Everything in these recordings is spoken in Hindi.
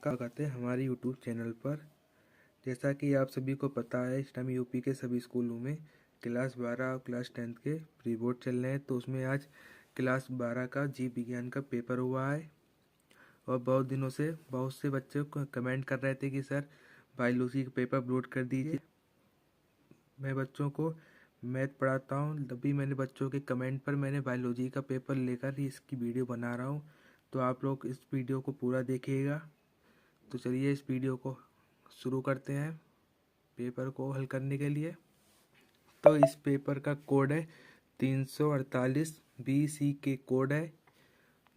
स्वागत है हमारे यूट्यूब चैनल पर। जैसा कि आप सभी को पता है, इस टाइम यूपी के सभी स्कूलों में क्लास 12 और क्लास 10 के प्री बोर्ड चल रहे हैं। तो उसमें आज क्लास 12 का जीव विज्ञान का पेपर हुआ है और बहुत दिनों से बहुत से बच्चे कमेंट कर रहे थे कि सर बायोलॉजी का पेपर अपलोड कर दीजिए। मैं बच्चों को मैथ पढ़ाता हूँ, तभी मैंने बच्चों के कमेंट पर मैंने बायोलॉजी का पेपर लेकर ही इसकी वीडियो बना रहा हूँ। तो आप लोग इस वीडियो को पूरा देखिएगा। तो चलिए इस वीडियो को शुरू करते हैं पेपर को हल करने के लिए। तो इस पेपर का कोड है 348 BC के कोड है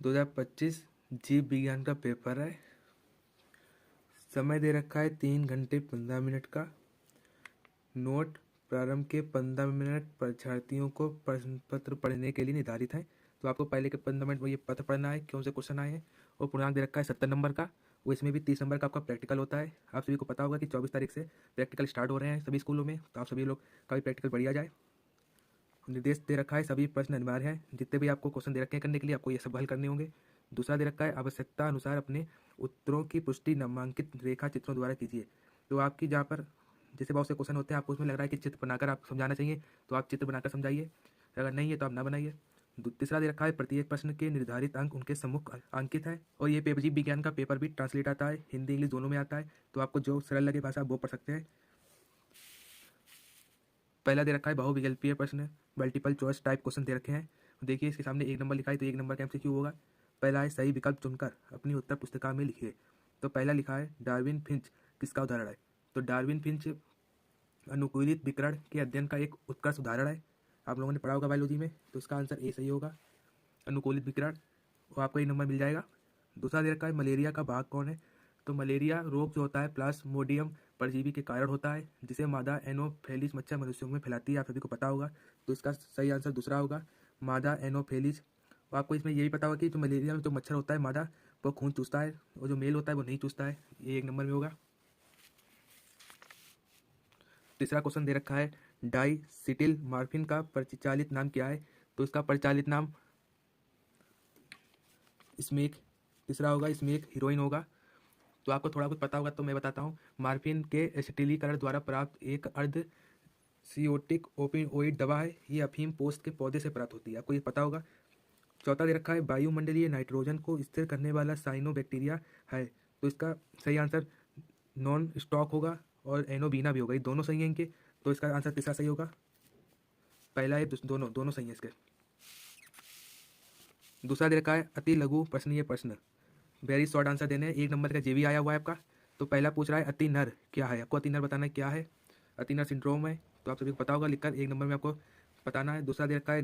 2025 जीव विज्ञान का पेपर है। समय दे रखा है 3 घंटे 15 मिनट का। नोट प्रारंभ के 15 मिनट परीक्षार्थियों को प्रश्न पत्र पढ़ने के लिए निर्धारित है। तो आपको पहले के 15 मिनट में ये पत्र पढ़ना है, कौन से क्वेश्चन आए हैं। और पूर्णांक दे रखा है 70 नंबर का। वो इसमें भी 30 नंबर का आपका प्रैक्टिकल होता है। आप सभी को पता होगा कि 24 तारीख से प्रैक्टिकल स्टार्ट हो रहे हैं सभी स्कूलों में। तो आप सभी लोग का भी प्रैक्टिकल बढ़िया जाए। निर्देश दे रखा है सभी प्रश्न अनिवार्य हैं। जितने भी आपको क्वेश्चन दे रखे हैं करने के लिए, आपको ये सब हल करने होंगे। दूसरा दे रखा है आवश्यकता अनुसार अपने उत्तरों की पुष्टि नामांकित रेखा चित्रों द्वारा कीजिए। तो आपकी जहाँ पर जैसे बहुत से क्वेश्चन होते हैं, आपको उसमें लग रहा है कि चित्र बनाकर आप समझाना चाहिए, तो आप चित्र बनाकर समझाइए। अगर नहीं है तो आप ना बनाइए। तीसरा दे रखा है प्रत्येक प्रश्न के निर्धारित अंक उनके सम्मुख अंकित है। और ये जीव विज्ञान का पेपर भी ट्रांसलेट आता है, हिंदी इंग्लिश दोनों में आता है। तो आपको जो सरल लगे भाषा आप वो पढ़ सकते हैं। पहला दे रखा है बहुविकल्पीय प्रश्न, मल्टीपल चॉइस टाइप क्वेश्चन दे रखे हैं। देखिए इसके सामने 1 नंबर लिखा है, तो 1 नंबर का MCQ होगा। पहला है सही विकल्प चुनकर अपनी उत्तर पुस्तिका में लिखिए। तो पहला लिखा है डार्विन फिंच किसका उदाहरण है। तो डार्विन फिंच अनुकूलित विकर्ण के अध्ययन का एक उत्कृष्ट उदाहरण है। आप लोगों ने पढ़ा होगा बायोलॉजी में। तो इसका आंसर ए सही होगा, अनुकूलित विकर्ण। वो आपको 1 नंबर मिल जाएगा। दूसरा दे रखा है मलेरिया का भाग कौन है। तो मलेरिया रोग जो होता है प्लाज्मोडियम परजीवी के कारण होता है, जिसे मादा एनोफेलिस मच्छर मनुष्यों में फैलाती है। आप सभी को पता होगा। तो इसका सही आंसर दूसरा होगा, मादा एनोफेलिस। आपको इसमें यही पता होगा कि जो मलेरिया में जो मच्छर होता है मादा, वो खून चूसता है और जो मेल होता है वो नहीं चूसता है। ये 1 नंबर में होगा। तीसरा क्वेश्चन दे रखा है डाइसिटिल मॉर्फिन का प्रचलित नाम क्या है। तो इसका प्रचलित नाम स्मेक तीसरा होगा, स्मेक हीरोइन होगा। तो आपको थोड़ा कुछ पता होगा तो मैं बताता हूँ। मॉर्फिन के एसिटिलीकरण द्वारा प्राप्त एक अर्ध सियोटिक ओपियोइड दवा है। ये अफीम पोस्त के पौधे से प्राप्त होती है, आपको ये पता होगा। चौथा दे रखा है वायुमंडलीय नाइट्रोजन को स्थिर करने वाला साइनोबैक्टीरिया है। तो इसका सही आंसर नॉन स्टॉक होगा और एनोबीना भी होगा। ये दोनों सही हैं इनके। तो इसका आंसर तीसरा सही होगा। पहला है दोनों दोनों सही है इसके। दूसरा दे रखा है अति लघु प्रश्नीय प्रश्न, वेरी शॉर्ट आंसर देने हैं। 1 नंबर का JV आया हुआ है आपका। तो पहला पूछ रहा है अति नर क्या है। आपको अति नर बताना है क्या है। अति नर सिंड्रोम है, तो आप सभी को पता होगा लिखकर 1 नंबर में आपको बताना है। दूसरा दे रखा है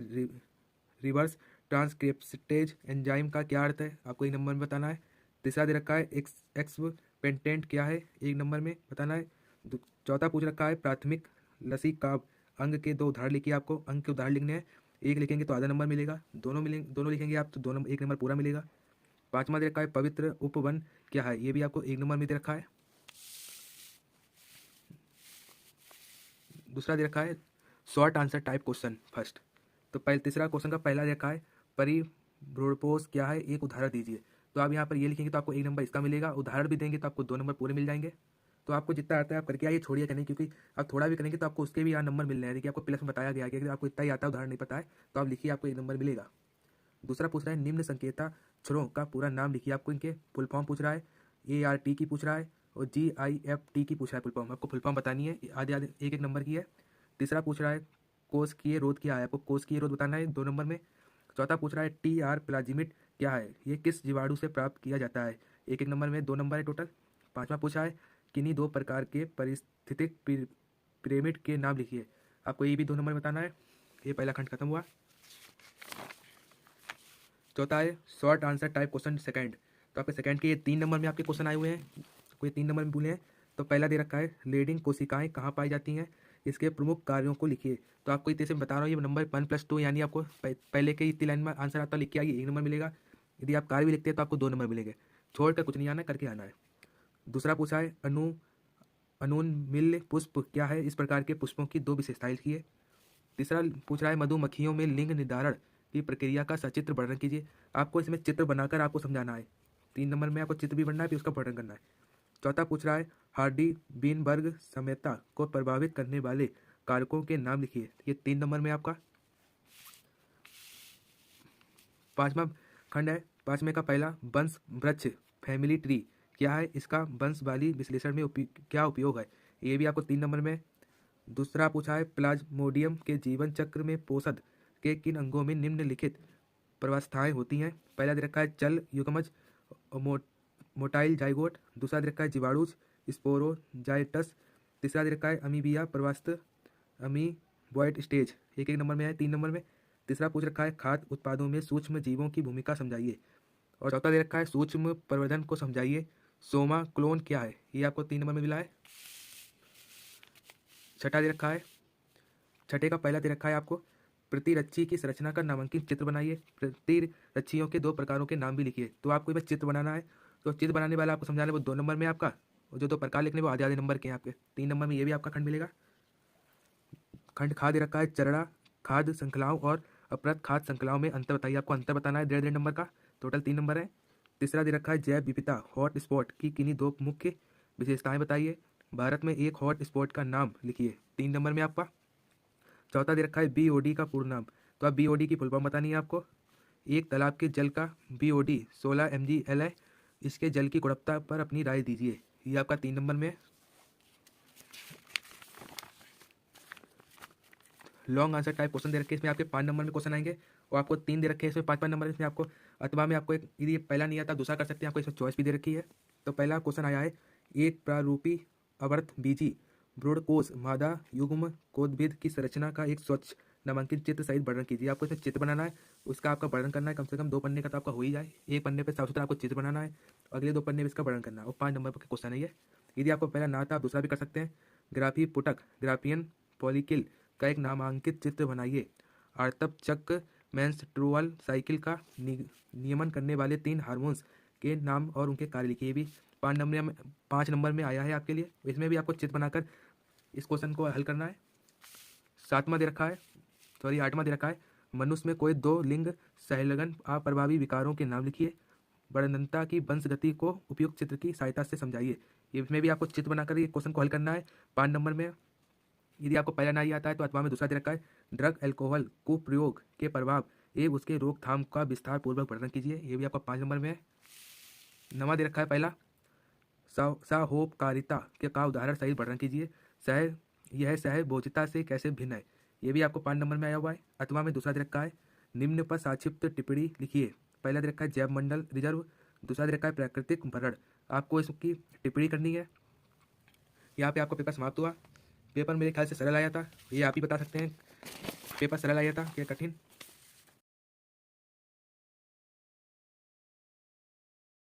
रिवर्स ट्रांसक्रिप्टेज एंजाइम का क्या अर्थ है। आपको 1 नंबर में बताना है। तीसरा दे रखा है एक्स पेंटेंट क्या है, 1 नंबर में बताना है। चौथा पूछ रखा है प्राथमिक लसीकाब अंग के 2 उदाहरण लिखिए। आपको अंग के उदाहरण लिखने हैं। एक लिखेंगे तो आधा नंबर मिलेगा, दोनों लिखेंगे आप तो 1 नंबर पूरा मिलेगा। पांचवा दे रखा है पवित्र उपवन क्या है। ये भी आपको 1 नंबर में दे रखा है। दूसरा दे रखा है short answer type question first. तो तीसरा क्वेश्चन का पहला दे रखा है परिब्रोपोस क्या है, एक उदाहरण दीजिए। तो आप यहाँ पर ये लिखेंगे तो आपको 1 नंबर इसका मिलेगा। उदाहरण भी देंगे तो आपको 2 नंबर पूरे मिल जाएंगे। तो आपको जितना आता है आप करके आइए, छोड़िए करें, क्योंकि आप थोड़ा भी करेंगे तो आपको उसके भी यहाँ नंबर मिल रहे हैं। देखिए आपको प्लस में बताया गया कि आपको इतना ही आता है, उदाहरण नहीं पता है तो आप लिखिए, आपको 1 नंबर मिलेगा। दूसरा पूछ रहा है निम्न संकेताक्षरों का पूरा नाम लिखिए। आपको इनके फुल फॉर्म पूछ रहा है। ART की पूछ रहा है और GIFT की पूछ रहा है फुल फॉर्म। आपको फुल फॉर्म बतानी है, आधे आधे 1 नंबर की है। तीसरा पूछ रहा है कोशिकीय रोध क्या है। आपको कोशिकीय रोध बताना है 2 नंबर में। चौथा पूछ रहा है TR प्लाज्मिड क्या है, ये किस जीवाणु से प्राप्त किया जाता है। 1 नंबर में 2 नंबर है टोटल। पांचवा पूछा है किन्हीं 2 प्रकार के परिस्थितिक पिरामिड के नाम लिखिए। आपको ये भी 2 नंबर बताना है। ये पहला खंड खत्म हुआ। चौथा है short answer type question second. तो आपके सेकंड के ये 3 नंबर में आपके क्वेश्चन आए हुए हैं, कोई 3 नंबर में बोले हैं। तो पहला दे रखा है लीडिंग कोशिकाएं कहाँ पाई जाती हैं, इसके प्रमुख कार्यों को लिखिए। तो आपको इतने से बता रहा हूँ, ये नंबर 1+2 यानी आपको पहले के इतनी लाइन में आंसर आता लिख के आइए, 1 नंबर मिलेगा। यदि आप कार्य भी लिखते हैं तो आपको 2 नंबर मिलेंगे। छोड़ कर कुछ नहीं आना, करके आना है। दूसरा पूछा है अनुन्मिल्य पुष्प क्या है, इस प्रकार के पुष्पों की 2 विशेषताएं लिखिए। तीसरा पूछ रहा है मधुमक्खियों में लिंग निर्धारण की प्रक्रिया का सचित्र वर्णन कीजिए। आपको इसमें चित्र बनाकर आपको समझाना है। 3 नंबर में आपको चित्र भी बनना है, फिर उसका वर्णन करना है। चौथा पूछ रहा है हार्डी बीनबर्ग समयता को प्रभावित करने वाले कारकों के नाम लिखिए। ये 3 नंबर में आपका। पांचवा खंड है, पांचवे का पहला, वंश वृक्ष फैमिली ट्री क्या है, इसका वंशवाली विश्लेषण में क्या उपयोग है, ये भी आपको 3 नंबर में। दूसरा पूछा है प्लाज्मोडियम के जीवन चक्र में पोषक के किन अंगों में निम्नलिखित प्रवस्थाएं होती हैं। पहला दे रखा है चल युग्मज मोटाइल जाइगोट, दूसरा दे रखा है जीवाणुज स्पोरोजाइटस, तीसरा दे रखा है अमीबिया प्रवस्थ अमीबॉयड स्टेज। एक एक नंबर में है 3 नंबर में। तीसरा पूछ रखा है खाद्य उत्पादों में सूक्ष्म जीवों की भूमिका समझाइए। और चौथा दे रखा है सूक्ष्म प्रवर्धन को समझाइए। सोमा क्लोन क्या है, ये आपको 3 नंबर में मिला है। छठा दे रखा है, छठे का पहला दे रखा है आपको प्रतिरक्षी की संरचना का नामांकित चित्र बनाइए। प्रतिरक्षियों के 2 प्रकारों के नाम भी लिखिए। तो आपको ये चित्र बनाना है, तो चित्र बनाने वाला आपको समझाना है वो 2 नंबर में आपका, और जो 2 प्रकार लिखने वो आधे आधे नंबर के हैं आपके। 3 नंबर में ये भी आपका खंड मिलेगा। खंड खा दे रखा है चरणा खाद्य श्रृंखलाओं और अपरत खाद्य श्रृंखलाओं में अंतर बताइए। आपको अंतर बताना है 1.5 नंबर का, टोटल 3 नंबर है। तीसरा दे रखा है जैव विविधता हॉट स्पॉट की किन्हीं 2 मुख्य विशेषताएं बताइए। भारत में एक हॉट स्पॉट का नाम लिखिए, 3 नंबर में आपका। चौथा दे रखा है बीओडी का पूर्ण नाम, तो आप बीओडी की फुल फॉर्म बतानी है आपको। एक तालाब के जल का बीओडी 16 mgl है, इसके जल की गुणवत्ता पर अपनी राय दीजिए, ये आपका 3 नंबर में है। लॉन्ग आंसर टाइप क्वेश्चन दे रखे हैं, इसमें आपके 5 नंबर में क्वेश्चन आएंगे, और आपको 3 दे रखे हैं इसमें 5 नंबर। इसमें आपको अथवा में आपको एक, यदि पहला नहीं आता दूसरा कर सकते हैं, आपको इसमें चॉइस भी दे रखी है। तो पहला क्वेश्चन आया है एक प्रारूपी अवर्त बीजी ब्रोडकोश मादा युग्म कोदबिद की संरचना का एक स्वच्छ नामांकित चित्र सहित वर्णन कीजिए। आपको इसमें चित्र बनाना है, उसका आपका वर्णन करना है, कम से कम 2 पन्ने का तो आपका हो ही जाए। एक पन्ने पर साफ सुथरा आपको चित्र बनाना है, अगले 2 पन्ने में इसका वर्णन करना है, और 5 नंबर पर क्वेश्चन है ये। यदि आपको पहला ना आता आप दूसरा भी कर सकते हैं। ग्राफी पुटक ग्राफियन पॉलीकिल का एक नामांकित चित्र बनाइए। आर्तप चक्र मेंस्ट्रुअल साइकिल का नियमन करने वाले 3 हार्मोन्स के नाम और उनके कार्य लिखिए। भी 5 नंबर में आया है आपके लिए। इसमें भी आपको चित्र बनाकर इस क्वेश्चन को हल करना है। 8वां दे रखा है मनुष्य में कोई 2 लिंग सहलगन अप्रभावी विकारों के नाम लिखिए। वर्णनता की वंशगति को उपयुक्त चित्र की सहायता से समझाइए। इसमें भी आपको चित्र बनाकर ये क्वेश्चन को हल करना है 5 नंबर में। यदि आपको पहला नहीं आता है तो अथवा में दूसरा दे रखा है ड्रग अल्कोहल कुप्रयोग के प्रभाव एवं उसके रोकथाम का विस्तार पूर्वक वर्णन कीजिए। ये भी आपका 5 नंबर में है। 9वां दे रखा है पहला साहोपकारिता के का उदाहरण सहित वर्णन कीजिए। यह सहभोजिता से कैसे भिन्न है, ये भी आपको 5 नंबर में आया हुआ है। अथवा में दूसरा दे रखा है निम्न पर संक्षिप्त टिप्पणी लिखिए। पहला दे रखा है जैव मंडल रिजर्व, दूसरा दे रखा है प्राकृतिक भरण। आपको इसकी टिप्पणी करनी है। यहाँ पे आपको पेपर समाप्त हुआ। पेपर मेरे ख्याल से सरल आया था, ये आप ही बता सकते हैं पेपर सरल आया था या कठिन।